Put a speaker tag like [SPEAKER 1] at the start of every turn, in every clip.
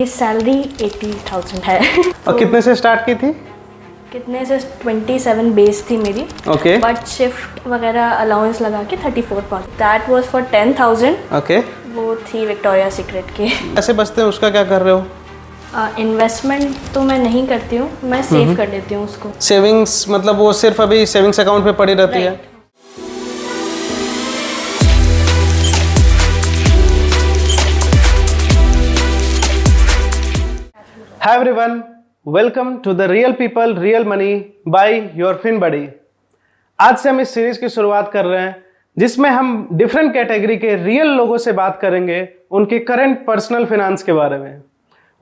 [SPEAKER 1] Salary 80,000 है।
[SPEAKER 2] और कितने से स्टार्ट की थी?
[SPEAKER 1] कितने से 27 बेस थी मेरी।
[SPEAKER 2] ओके।
[SPEAKER 1] बट शिफ्ट वगैरह अलाउंस लगा के 34 पहुंची। That was for 10,000।
[SPEAKER 2] ओके।
[SPEAKER 1] वो थी विक्टोरिया सीक्रेट की।
[SPEAKER 2] कैसे बचते हैं, उसका क्या कर रहे हो?
[SPEAKER 1] इन्वेस्टमेंट तो मैं नहीं करती हूँ, मैं सेव कर लेती हूँ उसको।
[SPEAKER 2] सेविंग्स मतलब वो सिर्फ अभी सेविंग्स अकाउंट पे पड़ी रहती है? Hi everyone, welcome to the Real People Real Money by your FinBuddy। आज से हम इस सीरीज की शुरुआत कर रहे हैं जिसमें हम डिफरेंट कैटेगरी के रियल लोगों से बात करेंगे उनके करंट पर्सनल फिनांस के बारे में,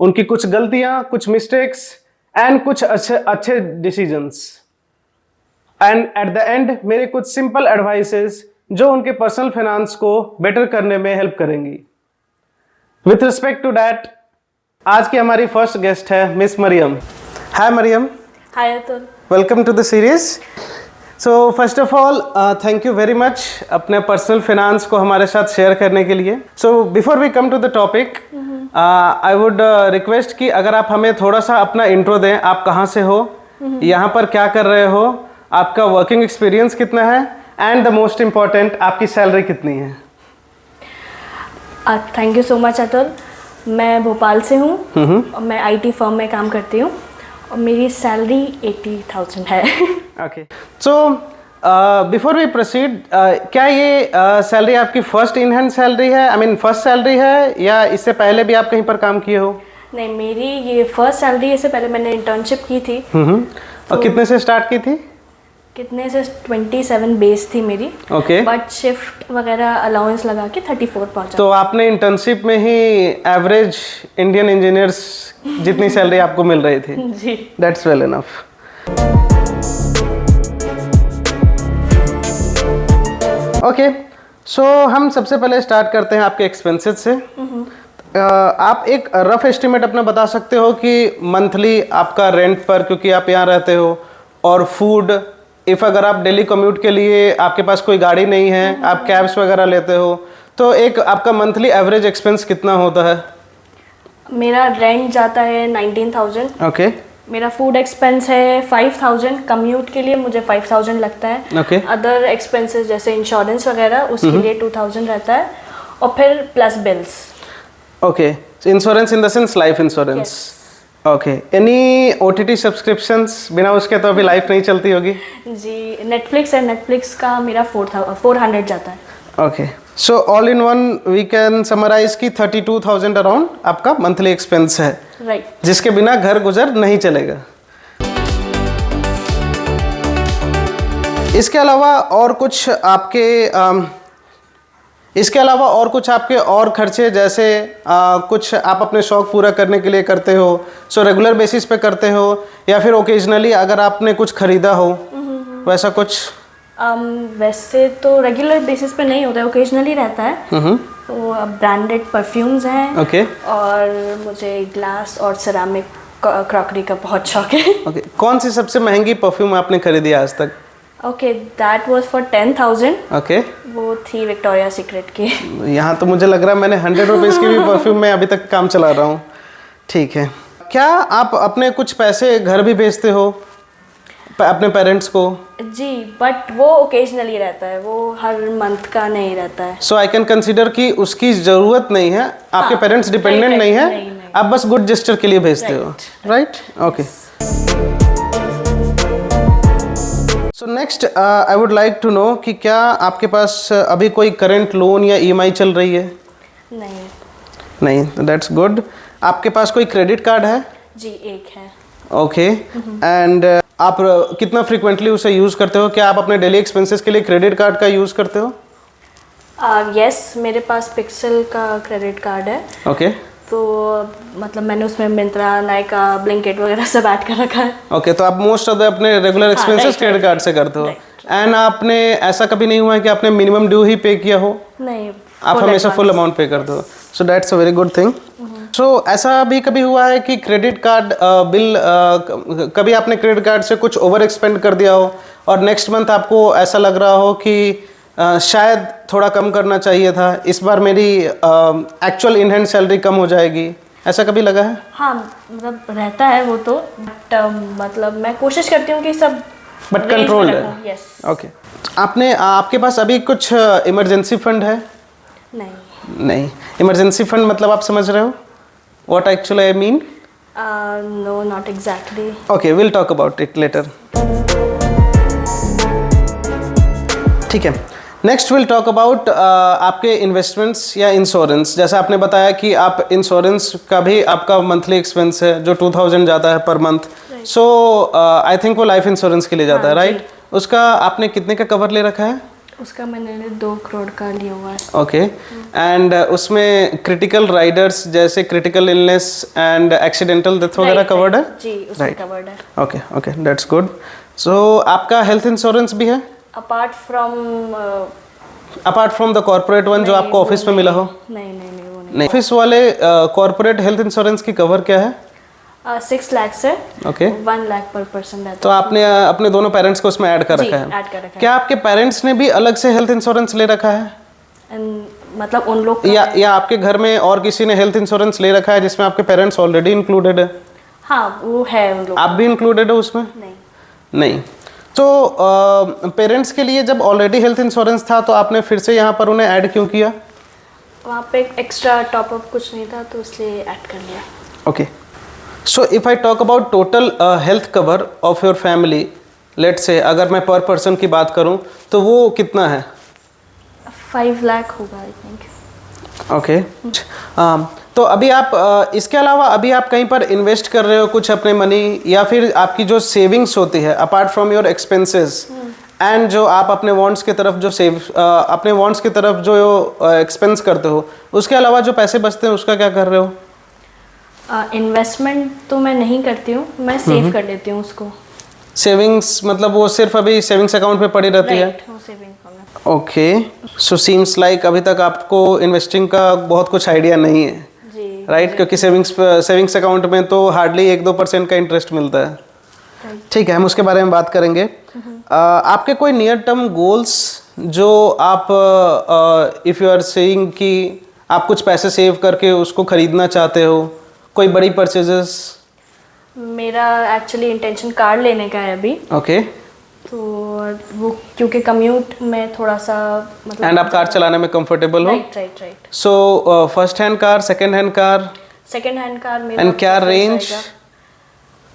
[SPEAKER 2] उनकी कुछ गलतियां, कुछ मिस्टेक्स एंड कुछ अच्छे decisions, and at the end मेरे कुछ सिंपल एडवाइसेस जो उनके पर्सनल फिनांस को बेटर करने में हेल्प करेंगी। विथ रिस्पेक्ट टू दैट, आज की हमारी फर्स्ट गेस्ट है miss Mariam. Hi Mariam.
[SPEAKER 1] Hi Atul.
[SPEAKER 2] Welcome to the series. So first of all thank you very much अपने पर्सनल फिनांस को हमारे साथ शेयर करने के लिए। So before we come to the topic, I would request कि अगर आप हमें थोड़ा सा अपना इंट्रो दें। आप कहाँ से हो, यहाँ पर क्या कर रहे हो, आपका वर्किंग एक्सपीरियंस कितना है, एंड द मोस्ट इम्पॉर्टेंट आपकी सैलरी कितनी है?
[SPEAKER 1] Thank you so much Atul. मैं भोपाल से हूँ और मैं आईटी फर्म में काम करती हूँ और मेरी सैलरी 80,000 है।
[SPEAKER 2] Okay. So before we proceed, क्या ये सैलरी आपकी फर्स्ट इन हैंड सैलरी है, आई मीन फर्स्ट सैलरी है, या इससे पहले भी आप कहीं पर काम किए हो?
[SPEAKER 1] नहीं, मेरी ये फर्स्ट सैलरी। इससे पहले मैंने इंटर्नशिप की थी।
[SPEAKER 2] और कितने से स्टार्ट की थी?
[SPEAKER 1] कितने से 27 बेस थी मेरी।
[SPEAKER 2] ओके।
[SPEAKER 1] बट शिफ्ट वगैरह अलाउंस लगा के 34 पहुंचा।
[SPEAKER 2] तो आपने इंटर्नशिप में ही एवरेज इंडियन इंजीनियर्स जितनी सैलरी आपको मिल रही थी?
[SPEAKER 1] जी।
[SPEAKER 2] That's well enough. Okay, so हम सबसे पहले स्टार्ट करते हैं आपके एक्सपेंसेस से। आप एक रफ एस्टिमेट अपना बता सकते हो कि मंथली आपका रेंट पर, क्योंकि आप यहाँ रहते हो, और फूड, इफ़ अगर आप डेली कम्यूट के लिए आपके पास कोई गाड़ी नहीं है, आप कैब्स वगैरह लेते हो, तो एक आपका मंथली एवरेज एक्सपेंस कितना होता है?
[SPEAKER 1] मेरा रेंट जाता है 19,000।
[SPEAKER 2] ओके।
[SPEAKER 1] मेरा फूड एक्सपेंस है 5,000। कम्यूट के लिए मुझे 5,000 लगता है।
[SPEAKER 2] ओके।
[SPEAKER 1] अदर एक्सपेंसेस जैसे इंश्योरेंस वगैरह, उसके लिए 2,000 रहता है, और फिर plus bills.
[SPEAKER 2] Okay, insurance in the sense life insurance. Okay. Any OTT subscriptions? बिना उसके तो अभी लाइफ नहीं चलती होगी।
[SPEAKER 1] जी, नेटफ्लिक्स का मेरा 400 जाता है।
[SPEAKER 2] Okay, so all in one we can summarise कि 32,000 अराउंड आपका मंथली एक्सपेंस है।
[SPEAKER 1] राइट।
[SPEAKER 2] जिसके बिना घर गुजर नहीं चलेगा। इसके अलावा और कुछ आपके और खर्चे, जैसे कुछ आप अपने शौक पूरा करने के लिए करते हो, सो रेगुलर बेसिस पे करते हो, या फिर ओकेजनली अगर आपने कुछ खरीदा हो, वैसा कुछ?
[SPEAKER 1] वैसे तो रेगुलर बेसिस पे नहीं होता है, ओकेजनली रहता है। तो ब्रांडेड परफ्यूम्स हैं।
[SPEAKER 2] ओके।
[SPEAKER 1] और मुझे ग्लास और सिरामिक क्रॉकरी का बहुत शौक है।
[SPEAKER 2] ओके। कौन सी सबसे महंगी परफ्यूम आपने खरीदी आज तक?
[SPEAKER 1] Okay, that was for 10,000।
[SPEAKER 2] Okay.
[SPEAKER 1] वो थी विक्टोरिया सीक्रेट की।
[SPEAKER 2] यहाँ तो मुझे लग रहा है मैंने 100 रुपीज़ की भी परफ्यूम में अभी तक काम चला रहा हूँ। ठीक है। क्या आप अपने कुछ पैसे घर भी भेजते हो अपने पेरेंट्स को?
[SPEAKER 1] जी, बट वो ओकेजनली रहता है, वो हर मंथ का नहीं रहता है।
[SPEAKER 2] सो आई कैन कंसीडर कि उसकी ज़रूरत नहीं है, आपके पेरेंट्स डिपेंडेंट नहीं है, आप बस गुड जेस्चर के लिए भेजते हो, right? Okay. So next I would like to know कि क्या आपके पास अभी कोई करंट लोन या ईएमआई चल रही है? नहीं, दैट्स गुड। आपके पास कोई क्रेडिट कार्ड है?
[SPEAKER 1] जी, एक है।
[SPEAKER 2] ओके। एंड आप कितना फ्रीक्वेंटली उसे यूज़ करते हो? क्या आप अपने डेली एक्सपेंसेस के लिए क्रेडिट कार्ड का यूज़ करते हो?
[SPEAKER 1] यस, मेरे पास पिक्सेल का क्रेडिट कार्ड है।
[SPEAKER 2] ओके।
[SPEAKER 1] तो मतलब मैंने उसमें मिंत्रा, नायका, ब्लिंकिट वगैरह सब ऐड कर रखा है।
[SPEAKER 2] ओके, तो आप मोस्ट ऑफ द अपने रेगुलर एक्सपेंसेस क्रेडिट कार्ड से करते हो। एंड आपने ऐसा कभी नहीं हुआ है कि आपने मिनिमम ड्यू ही पे किया हो?
[SPEAKER 1] नहीं,
[SPEAKER 2] आप हमेशा फुल अमाउंट पे करते हो। So that's a very good thing. So ऐसा भी कभी हुआ है कि क्रेडिट कार्ड बिल, कभी आपने क्रेडिट कार्ड से कुछ ओवर एक्सपेंड कर दिया हो और नेक्स्ट मंथ आपको ऐसा लग रहा हो कि शायद थोड़ा कम करना चाहिए था, इस बार मेरी एक्चुअल इन हैंड सैलरी कम हो जाएगी? ऐसा कभी लगा है?
[SPEAKER 1] हाँ, मतलब रहता है वो तो, बट मतलब मैं कोशिश करती हूँ कि सब
[SPEAKER 2] बट कंट्रोल्ड है।
[SPEAKER 1] यस।
[SPEAKER 2] ओके, आपके पास अभी कुछ इमरजेंसी फंड है? नहीं, इमरजेंसी फंड मतलब आप समझ रहे हो what actually I mean?
[SPEAKER 1] No, not exactly.
[SPEAKER 2] Okay, will talk about it later. ठीक है, नेक्स्ट विल टॉक अबाउट आपके इन्वेस्टमेंट्स या इंश्योरेंस। जैसा आपने बताया कि आप इंश्योरेंस का भी आपका मंथली एक्सपेंस है जो 2000 जाता है per month. So I think वो लाइफ इंश्योरेंस के लिए जाता है, राइट? उसका आपने कितने का कवर ले रखा है?
[SPEAKER 1] उसका मैंने 2 करोड़ का लिया हुआ है।
[SPEAKER 2] ओके, एंड उसमें क्रिटिकल राइडर्स जैसे critical illness and accidental death वगैरह कवर्ड है?
[SPEAKER 1] जी, उसमें कवर्ड है।
[SPEAKER 2] Okay okay, that's good. So आपका हेल्थ इंश्योरेंस भी है
[SPEAKER 1] apart from
[SPEAKER 2] the corporate one जो आपको ऑफिस में मिला हो?
[SPEAKER 1] नहीं, वो नहीं।
[SPEAKER 2] ऑफिस वाले कॉर्पोरेट हेल्थ इंश्योरेंस की कवर क्या है?
[SPEAKER 1] 6 लाख से
[SPEAKER 2] ओके,
[SPEAKER 1] 1 लाख पर पर्सन रहता है।
[SPEAKER 2] तो आपने अपने दोनों पेरेंट्स को उसमें ऐड कर रखा है?
[SPEAKER 1] ऐड कर रखा है।
[SPEAKER 2] क्या आपके पेरेंट्स ने भी अलग से हेल्थ इंश्योरेंस ले रखा है?
[SPEAKER 1] मतलब उन लोग
[SPEAKER 2] या आपके घर में और किसी ने हेल्थ इंश्योरेंस ले रखा है जिसमें आपके पेरेंट्स ऑलरेडी इंक्लूडेड है?
[SPEAKER 1] हाँ, वो है उन लोग।
[SPEAKER 2] आप भी इंक्लूडेड हो उसमें? नहीं। तो पेरेंट्स के लिए जब ऑलरेडी हेल्थ इंश्योरेंस था तो आपने फिर से यहाँ पर उन्हें ऐड क्यों किया?
[SPEAKER 1] वहाँ पे एक्स्ट्रा टॉपअप कुछ नहीं था तो इसलिए ऐड कर लिया।
[SPEAKER 2] Okay, so if I talk about total health cover of your family, let say अगर मैं पर पर्सन की बात करूँ तो वो कितना है?
[SPEAKER 1] 5 लाख होगा आई थिंक।
[SPEAKER 2] ओके, तो अभी आप इसके अलावा अभी आप कहीं पर इन्वेस्ट कर रहे हो कुछ अपने मनी, या फिर आपकी जो सेविंग्स होती है apart from your expenses and जो आप अपने वांट्स की तरफ जो अपने वांट्स की तरफ जो एक्सपेंस करते हो, उसके अलावा जो पैसे बचते हैं उसका क्या कर रहे हो?
[SPEAKER 1] इन्वेस्टमेंट तो मैं नहीं करती हूँ, मैं सेव कर लेती हूँ उसको।
[SPEAKER 2] सेविंग्स मतलब वो सिर्फ अभी सेविंग्स अकाउंट में पड़ी रहती है?
[SPEAKER 1] वो सेविंग अकाउंट।
[SPEAKER 2] ओके, सो सीम्स लाइक अभी तक आपको इन्वेस्टिंग का बहुत कुछ आइडिया नहीं है, राइट? क्योंकि सेविंग्स अकाउंट में तो हार्डली 1-2% का इंटरेस्ट मिलता है। ठीक है, हम उसके बारे में बात करेंगे। आपके कोई नियर टर्म गोल्स जो आप इफ़ यू आर सेइंग कि आप कुछ पैसे सेव करके उसको खरीदना चाहते हो, कोई बड़ी परचेजेस?
[SPEAKER 1] मेरा एक्चुअली इंटेंशन कार लेने का है अभी।
[SPEAKER 2] ओके,
[SPEAKER 1] तो वो क्योंकि कम्यूट में थोड़ा सा मतलब
[SPEAKER 2] एंड आप कार चलाने में कंफर्टेबल हो?
[SPEAKER 1] Right.
[SPEAKER 2] So first hand car, second hand car?
[SPEAKER 1] Second hand car मेरा।
[SPEAKER 2] एंड क्या रेंज?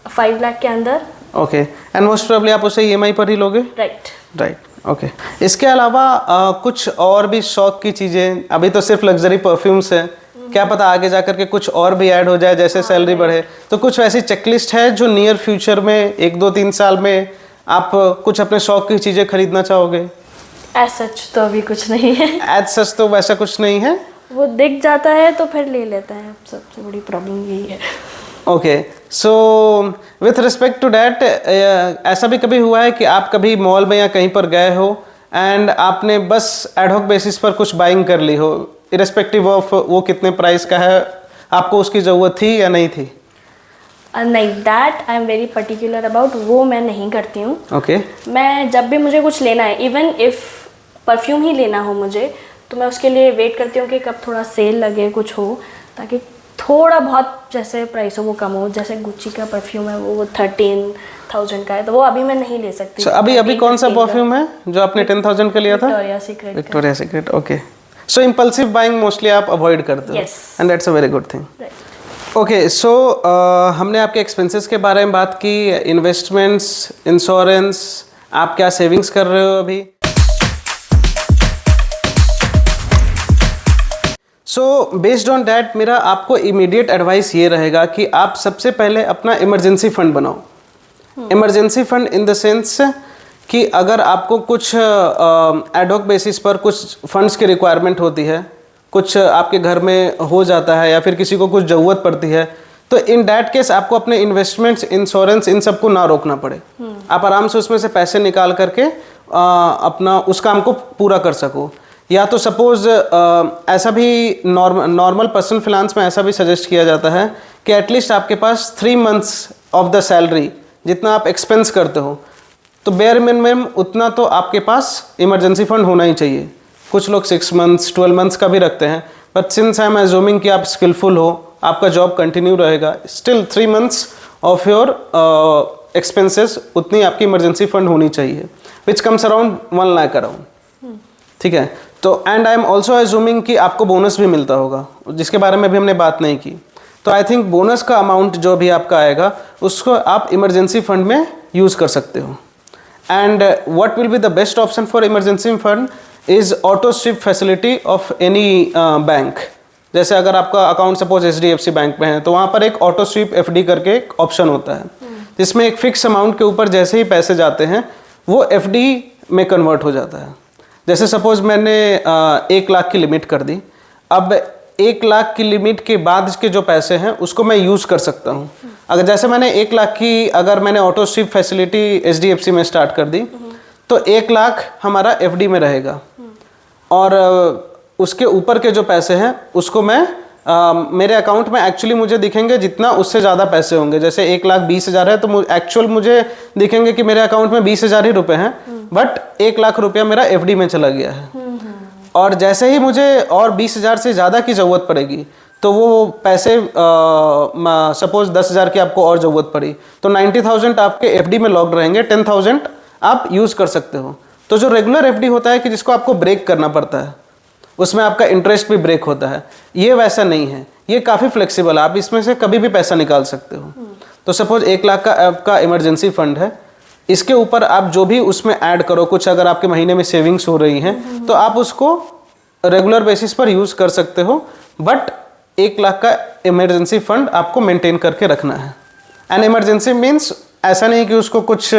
[SPEAKER 1] 5 लाख के अंदर।
[SPEAKER 2] ओके, एंड मोस्ट प्रोबेबली आप उसे ईएमआई पर ही लोगे? Right, okay. इसके अलावा कुछ और भी शौक की चीज़ें? अभी तो सिर्फ लग्जरी परफ्यूम्स है, क्या पता आगे जाकर के कुछ और भी ऐड हो जाए जैसे सैलरी बढ़े, तो कुछ वैसी चेकलिस्ट है जो नियर फ्यूचर में 1-2-3 साल में आप कुछ अपने शौक की चीज़ें खरीदना चाहोगे?
[SPEAKER 1] एज सच तो अभी कुछ नहीं है।
[SPEAKER 2] एज सच तो वैसा कुछ नहीं है?
[SPEAKER 1] वो दिख जाता है तो फिर ले लेता है, सबसे बड़ी प्रॉब्लम यही है।
[SPEAKER 2] Okay, so with respect to that, ऐसा भी कभी हुआ है कि आप कभी मॉल में या कहीं पर गए हो एंड आपने बस एडहॉक बेसिस पर कुछ बाइंग कर ली हो, इरेस्पेक्टिव ऑफ वो कितने प्राइस का है, आपको उसकी ज़रूरत थी या नहीं थी?
[SPEAKER 1] नहीं, that I am very particular about, वो मैं नहीं करती हूँ।
[SPEAKER 2] ओके,
[SPEAKER 1] मैं जब भी मुझे कुछ लेना है, इवन इफ़ परफ्यूम ही लेना हो मुझे, तो मैं उसके लिए वेट करती हूँ कि कब थोड़ा सेल लगे, कुछ हो, ताकि थोड़ा बहुत जैसे प्राइस हो वो कम हो। जैसे गुच्ची का परफ्यूम है वो 13,000 का है, तो वो अभी मैं नहीं ले सकती।
[SPEAKER 2] अभी कौन सा परफ्यूम है जो आपने 10,000 का लिया था? Victoria Secret. Okay, so impulsive buying mostly आप अवॉइड करते हो, and that's a very good thing. Okay, so हमने आपके एक्सपेंसेस के बारे में बात की, इन्वेस्टमेंट्स, इंश्योरेंस, आप क्या सेविंग्स कर रहे हो अभी। सो बेस्ड ऑन डैट मेरा आपको इमीडिएट एडवाइस ये रहेगा कि आप सबसे पहले अपना इमरजेंसी फंड बनाओ। Emergency fund in the sense कि अगर आपको कुछ एडहॉक बेसिस पर कुछ फंड्स की रिक्वायरमेंट होती है, कुछ आपके घर में हो जाता है या फिर किसी को कुछ ज़रूरत पड़ती है, तो इन डैट केस आपको अपने इन्वेस्टमेंट्स, इंश्योरेंस, इन सबको ना रोकना पड़े। आप आराम से उसमें से पैसे निकाल करके अपना उस काम को पूरा कर सको। या तो सपोज ऐसा भी नॉर्मल पर्सनल फाइनेंस में ऐसा भी सजेस्ट किया जाता है कि एटलीस्ट आपके पास 3 मंथ्स ऑफ द सैलरी जितना आप एक्सपेंस करते हो, तो बेयर मिनिमम उतना तो आपके पास इमरजेंसी फंड होना ही चाहिए। कुछ लोग 6 मंथ्स 12 मंथ्स का भी रखते हैं, but since I am assuming कि आप स्किलफुल हो आपका जॉब कंटिन्यू रहेगा, still 3 months of your expenses उतनी आपकी इमरजेंसी फंड होनी चाहिए, which comes around 1 lakh around. ठीक है, तो and I am also assuming कि आपको बोनस भी मिलता होगा, जिसके बारे में भी हमने बात नहीं की। तो आई थिंक बोनस का अमाउंट जो भी आपका आएगा उसको आप इमरजेंसी फंड में यूज़ कर सकते हो। And what will be the best option for emergency fund is auto SVEEP facility of any bank. जैसे अगर आपका अकाउंट सपोज HDFC बैंक में है तो वहाँ पर एक ऑटो स्वीप FD करके एक ऑप्शन होता है, जिसमें एक फिक्स अमाउंट के ऊपर जैसे ही पैसे जाते हैं वो FD में कन्वर्ट हो जाता है। जैसे सपोज मैंने 1 लाख की लिमिट कर दी, अब 1 लाख की लिमिट के बाद के जो पैसे हैं उसको मैं यूज़ कर सकता हूँ। अगर जैसे मैंने 1 लाख की अगर मैंने ऑटो स्वीप फैसिलिटी HDFC में स्टार्ट कर दी तो 1 लाख हमारा FD में रहेगा, और उसके ऊपर के जो पैसे हैं उसको मैं मेरे अकाउंट में एक्चुअली मुझे दिखेंगे जितना उससे ज़्यादा पैसे होंगे। जैसे 1,20,000 है तो एक्चुअल मुझे दिखेंगे कि मेरे अकाउंट में 20,000 ही रुपये हैं, बट 1 लाख रुपया मेरा FD में चला गया है। और जैसे ही मुझे और 20,000 से ज़्यादा की ज़रूरत पड़ेगी तो वो पैसे सपोज 10,000 की आपको और ज़रूरत पड़ी तो 90,000 आपके FD में लॉक्ड रहेंगे, 10,000 आप यूज़ कर सकते हो। तो जो रेगुलर FD होता है कि जिसको आपको ब्रेक करना पड़ता है, उसमें आपका इंटरेस्ट भी ब्रेक होता है, ये वैसा नहीं है, ये काफ़ी फ्लेक्सिबल है, आप इसमें से कभी भी पैसा निकाल सकते हो। तो सपोज 1 लाख का आपका इमरजेंसी फंड है, इसके ऊपर आप जो भी उसमें ऐड करो, कुछ अगर आपके महीने में सेविंग्स हो रही हैं तो आप उसको रेगुलर बेसिस पर यूज़ कर सकते हो, बट 1 लाख का इमरजेंसी फंड आपको मेंटेन करके रखना है। एंड इमरजेंसी मीन्स ऐसा नहीं कि उसको कुछ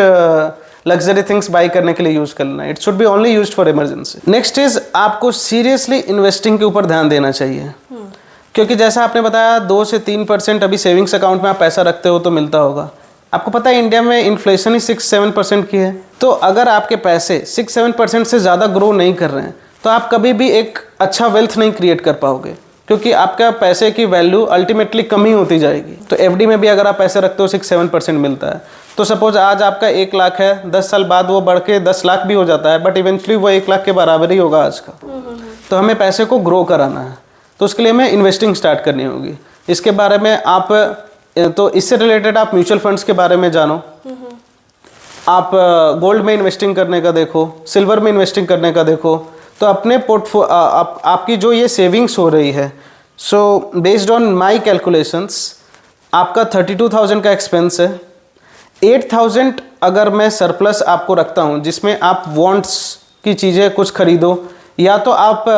[SPEAKER 2] लग्जरी थिंग्स बाई करने के लिए यूज़ करना है, it should be only used for emergency. Next is आपको सीरियसली इन्वेस्टिंग के ऊपर ध्यान देना चाहिए, क्योंकि जैसा आपने बताया 2 से 3% अभी सेविंग्स अकाउंट में आप पैसा रखते हो तो मिलता होगा। आपको पता है इंडिया में इन्फ्लेशन ही 6-7% की है, तो अगर आपके पैसे 6-7% से ज़्यादा ग्रो नहीं कर रहे हैं तो आप कभी भी एक अच्छा वेल्थ नहीं क्रिएट कर पाओगे, क्योंकि आपका पैसे की वैल्यू अल्टीमेटली कम ही होती जाएगी। तो FD में भी अगर आप पैसे रखते हो 6-7% मिलता है, तो सपोज आज आपका 1 लाख है, 10 साल बाद वो बढ़ के 10 लाख भी हो जाता है, बट इवेंचुअली वो 1 लाख के बराबर ही होगा आज का। तो हमें पैसे को ग्रो कराना है, तो उसके लिए हमें इन्वेस्टिंग स्टार्ट करनी होगी। इसके बारे में आप तो इससे रिलेटेड आप म्यूचुअल फंड्स के बारे में जानो, आप गोल्ड में इन्वेस्टिंग करने का देखो, सिल्वर में इन्वेस्टिंग करने का देखो। तो अपने आपकी जो ये सेविंग्स हो रही है, so based on my calculations आपका 32,000 का एक्सपेंस है, 8,000 अगर मैं सरप्लस आपको रखता हूँ जिसमें आप वांट्स की चीज़ें कुछ खरीदो, या तो आप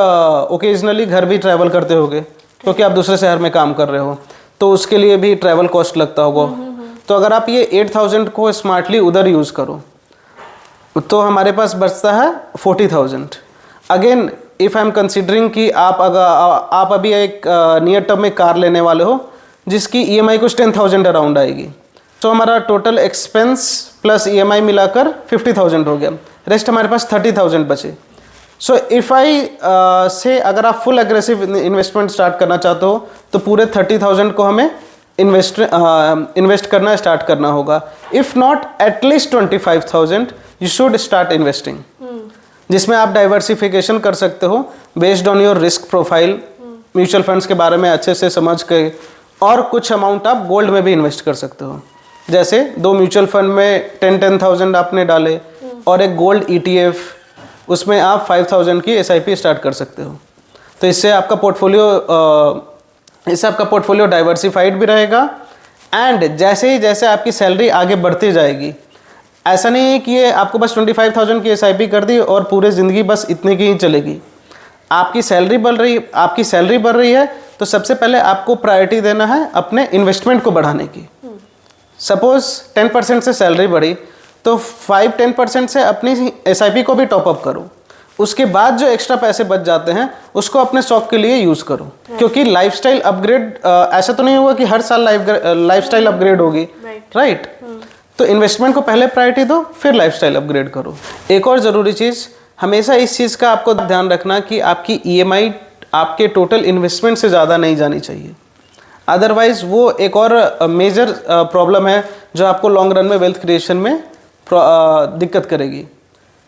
[SPEAKER 2] ओकेजनली घर भी ट्रैवल करते होगे क्योंकि आप दूसरे शहर में काम कर रहे हो, तो उसके लिए भी ट्रैवल कॉस्ट लगता होगा। तो अगर आप ये 8,000 को स्मार्टली उधर यूज़ करो तो हमारे पास बचता है 40,000। Again if I am considering कि आप अभी एक नियर टर्म में कार लेने वाले हो जिसकी EMI कुछ 10,000 अराउंड आएगी, तो हमारा टोटल एक्सपेंस प्लस EMI मिलाकर 50,000 हो गया, रेस्ट हमारे पास 30,000 बचे। सो इफ़ आई से अगर आप फुल एग्रेसिव इन्वेस्टमेंट स्टार्ट करना चाहते हो तो पूरे 30,000 को हमें इन्वेस्ट करना स्टार्ट करना होगा। If not at least 25,000 you should start investing, जिसमें आप डाइवर्सिफिकेशन कर सकते हो based on your risk profile, mutual funds के बारे में अच्छे से समझ के, और कुछ अमाउंट आप गोल्ड में भी इन्वेस्ट कर सकते हो। जैसे 2 म्यूचुअल फंड में 10,000 आपने डाले और एक गोल्ड ETF, उसमें आप 5,000 की SIP स्टार्ट कर सकते हो। तो इससे आपका पोर्टफोलियो डाइवर्सिफाइड भी रहेगा, एंड जैसे आपकी सैलरी आगे बढ़ती जाएगी, ऐसा नहीं है कि ये आपको बस 25,000 की SIP कर दी और पूरे ज़िंदगी बस इतने की ही चलेगी। आपकी सैलरी बढ़ रही है तो सबसे पहले आपको प्रायोरिटी देना है अपने इन्वेस्टमेंट को बढ़ाने की। सपोज 10% से सैलरी बढ़ी तो 5-10% से अपनी SIP को भी टॉपअप करो, उसके बाद जो एक्स्ट्रा पैसे बच जाते हैं उसको अपने शौक के लिए यूज़ करो, क्योंकि लाइफस्टाइल अपग्रेड ऐसा तो नहीं होगा कि हर साल लाइफस्टाइल अपग्रेड होगी, राइट? तो इन्वेस्टमेंट को पहले प्रायोरिटी दो, फिर लाइफस्टाइल अपग्रेड करो। एक और ज़रूरी चीज़, हमेशा इस चीज़ का आपको ध्यान रखना कि आपकी EMI आपके टोटल इन्वेस्टमेंट से ज़्यादा नहीं जानी चाहिए, अदरवाइज़ वो एक और मेजर प्रॉब्लम है जो आपको लॉन्ग रन में वेल्थ क्रिएशन में दिक्कत करेगी।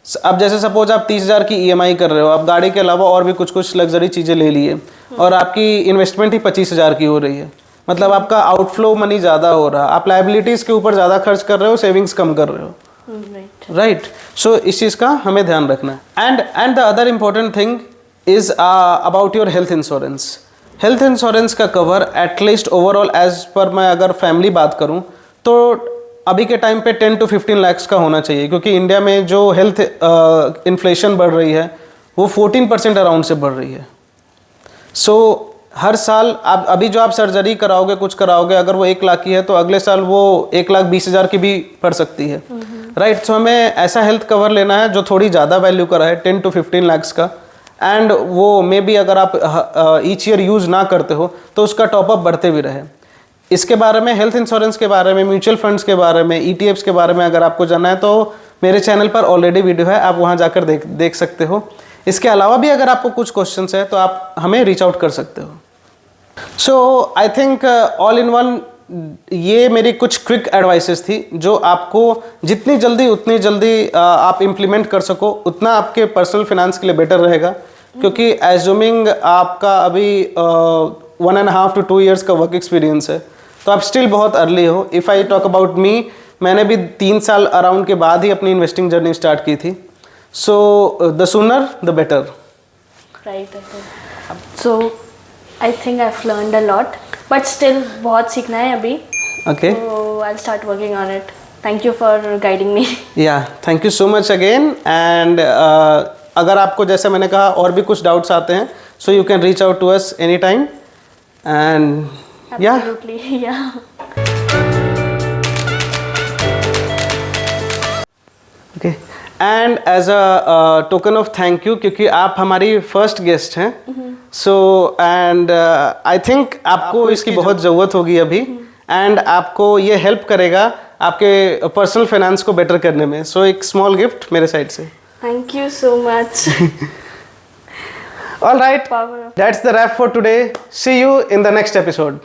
[SPEAKER 2] अब जैसे सपोज आप 30,000 की EMI कर रहे हो, आप गाड़ी के अलावा और भी कुछ लग्जरी चीज़ें ले लिए और आपकी इन्वेस्टमेंट ही 25,000 की हो रही है, मतलब आपका आउटफ्लो मनी ज़्यादा हो रहा, आप लाइबिलिटीज़ के ऊपर ज़्यादा खर्च कर रहे हो, सेविंग्स कम कर रहे हो, राइट. सो इस चीज़ का हमें ध्यान रखना है. And the other important thing is about your health insurance. Health insurance का कवर एटलीस्ट ओवरऑल एज पर मैं अगर फैमिली बात करूं तो अभी के टाइम पे 10 to 15 लाख का होना चाहिए, क्योंकि इंडिया में जो हेल्थ इन्फ्लेशन बढ़ रही है वो 14% अराउंड से बढ़ रही है. सो हर साल आप अभी जो आप सर्जरी कराओगे, कुछ कराओगे, अगर वो 1 लाख की है तो अगले साल वो 1,20,000 की भी पड़ सकती है, राइट. सो हमें ऐसा हेल्थ कवर लेना है जो थोड़ी ज़्यादा वैल्यू का है, 10 to 15 लाख का. एंड वो मे बी अगर आप ईच ईयर यूज़ ना करते हो तो उसका टॉपअप बढ़ते भी रहे. इसके बारे में, हेल्थ इंश्योरेंस के बारे में, म्यूचुअल फंड्स के बारे में, ETFs के बारे में अगर आपको जानना है तो मेरे चैनल पर ऑलरेडी वीडियो है, आप वहाँ जाकर देख सकते हो. इसके अलावा भी अगर आपको कुछ क्वेश्चंस है तो आप हमें रीच आउट कर सकते हो. So I think all in one ये मेरी कुछ क्विक एडवाइसेस थी जो आपको जितनी जल्दी उतनी जल्दी आप इम्प्लीमेंट कर सको उतना आपके पर्सनल फिनेंस के लिए बेटर रहेगा. क्योंकि एज्यूमिंग आपका अभी 1.5 to 2 years का वर्क एक्सपीरियंस है तो आप स्टिल बहुत अर्ली हो. If I talk about me, मैंने भी 3 साल अराउंड के बाद ही अपनी इन्वेस्टिंग जर्नी स्टार्ट की थी. So the sooner the better.
[SPEAKER 1] Right. So I think I have learned a lot, but still बहुत सीखना है अभी.
[SPEAKER 2] Okay.
[SPEAKER 1] So I'll start working on it. Thank you for guiding me.
[SPEAKER 2] या thank you so much again. And अगर आपको, जैसे मैंने कहा, और भी कुछ डाउट्स आते हैं so you can reach out to us any time. And या
[SPEAKER 1] Absolutely, yeah.
[SPEAKER 2] Okay. And as a token of thank you, क्योंकि आप हमारी फर्स्ट गेस्ट हैं, सो एंड आई थिंक आपको इसकी बहुत ज़रूरत होगी अभी. एंड आपको ये हेल्प करेगा आपके पर्सनल फाइनेंस को बेटर करने में. सो एक स्मॉल गिफ्ट मेरे साइड से.
[SPEAKER 1] Thank you so much.
[SPEAKER 2] All right,
[SPEAKER 1] Power of-
[SPEAKER 2] that's the wrap for today. See you in the next episode.